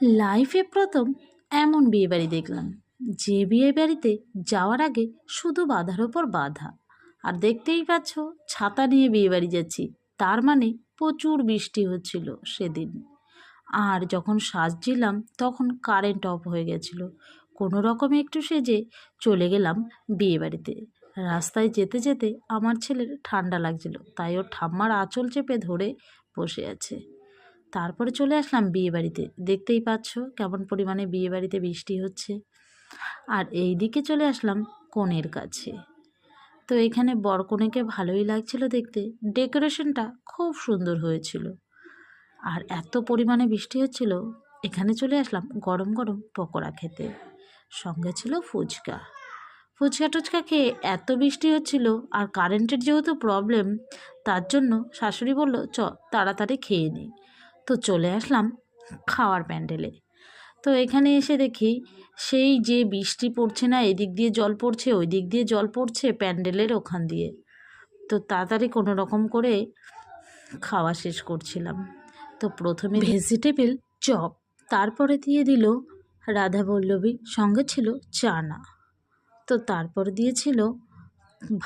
লাইফে প্রথম এমন বিয়েবাড়ি দেখলাম, যে বিয়ে বাড়িতে যাওয়ার আগে শুধু বাধার ওপর বাধা। আর দেখতেই পাচ্ছ, ছাতা নিয়ে বিয়েবাড়ি যাচ্ছি, তার মানে প্রচুর বৃষ্টি হচ্ছিল সেদিন। আর যখন সাজছিলাম তখন কারেন্ট অফ হয়ে গেছিল। কোনো রকমে একটু সেজে চলে গেলাম বিয়েবাড়িতে। রাস্তায় যেতে যেতে আমার ছেলের ঠান্ডা লাগছিল, তাই ওর ঠাম্মার আঁচল চেপে ধরে বসে আছে। তারপরে চলে আসলাম বিয়েবাড়িতে। দেখতেই পাচ্ছ কেমন পরিমাণে বিয়েবাড়িতে বৃষ্টি হচ্ছে। আর এই দিকে চলে আসলাম কনের কাছে। তো এখানে বরকনেকে ভালোই লাগছিল দেখতে, ডেকোরেশনটা খুব সুন্দর হয়েছিল। আর এত পরিমাণে বৃষ্টি হচ্ছিল, এখানে চলে আসলাম গরম গরম পকোড়া খেতে। সঙ্গে ছিল ফুচকা। ফুচকা টুচকা খেয়ে এত বৃষ্টি হচ্ছিল, আর কারেন্টের যেহেতু প্রবলেম, তার জন্য শাশুড়ি বলল তাড়াতাড়ি খেয়ে নিই। তো চলে আসলাম খাওয়ার প্যান্ডেলে। তো এখানে এসে দেখি সেই যে বৃষ্টি পড়ছে না, এদিক দিয়ে জল পড়ছে, ওই দিক দিয়ে জল পড়ছে প্যান্ডেলের ওখান দিয়ে। তো তাড়াতাড়ি কোনো রকম করে খাওয়া শেষ করছিলাম। তো প্রথমে ভেজিটেবল চপ, তারপরে দিয়ে দিল রাধাবল্লভী, সঙ্গে ছিল চানা। তো তারপর দিয়েছিল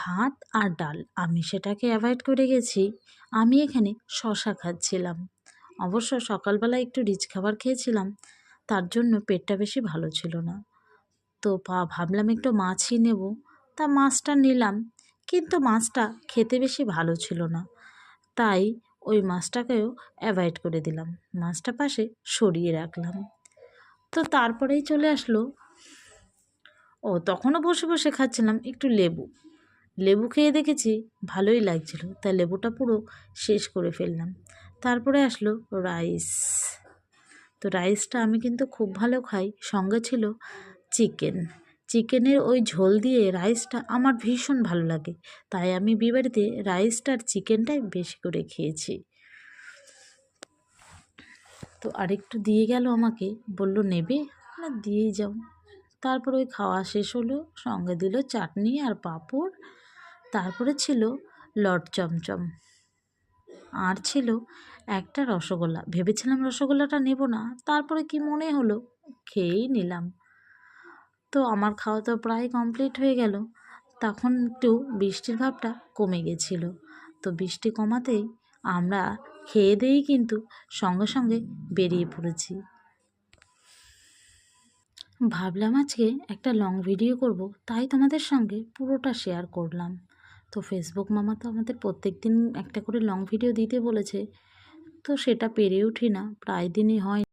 ভাত আর ডাল। আমি সেটাকে অ্যাভয়েড করে গেছি, আমি এখানে শশা খাচ্ছিলাম। অবশ্য সকালবেলা একটু রিচ খাবার খেয়েছিলাম, তার জন্য পেটটা বেশি ভালো ছিল না। তো ভাবলাম একটু মাছই নেব, তা মাছটা নিলাম, কিন্তু মাছটা খেতে বেশি ভালো ছিল না, তাই ওই মাছটাকেও অ্যাভয়েড করে দিলাম, মাছটা পাশে সরিয়ে রাখলাম। তো তারপরেই চলে আসলো, তখনও বসে বসে খাচ্ছিলাম একটু লেবু। লেবু খেয়ে দেখেছি ভালোই লাগছিল, তাই লেবুটা পুরো শেষ করে ফেললাম। তারপরে আসলো রাইস। তো রাইসটা আমি কিন্তু খুব ভালো খাই, সঙ্গে ছিল চিকেনের ওই ঝোল দিয়ে রাইসটা আমার ভীষণ ভালো লাগে, তাই আমি বিয়েবাড়িতে রাইসটা আর চিকেনটাই বেশি করে খেয়েছি। তো আরেকটু দিয়ে গেল আমাকে, বলল নেবে না, দিয়েই যাও। তারপর ওই খাওয়া শেষ হলো, সঙ্গে দিল চাটনি আর পাঁপড়। তারপরে ছিল লট চমচম, আর ছিল একটা রসগোল্লা। ভেবেছিলাম রসগোল্লাটা নেব না, তারপরে কি মনে হলো খেয়েই নিলাম। তো আমার খাওয়া তো প্রায় কমপ্লিট হয়ে গেল, তখন একটু বৃষ্টির ভাবটা কমে গেছিল। তো বৃষ্টি কমাতেই আমরা খেয়ে দিয়েই কিন্তু সঙ্গে সঙ্গে বেরিয়ে পড়েছি। ভাবলাম আজকে একটা লং ভিডিও করব, তাই তোমাদের সঙ্গে পুরোটা শেয়ার করলাম। তো ফেসবুক মামা তো আমাদের প্রত্যেক দিন একটা করে লং ভিডিও দিতে বলেছে, তো সেটা পেরে উঠি না, প্রায় দিনই হয়।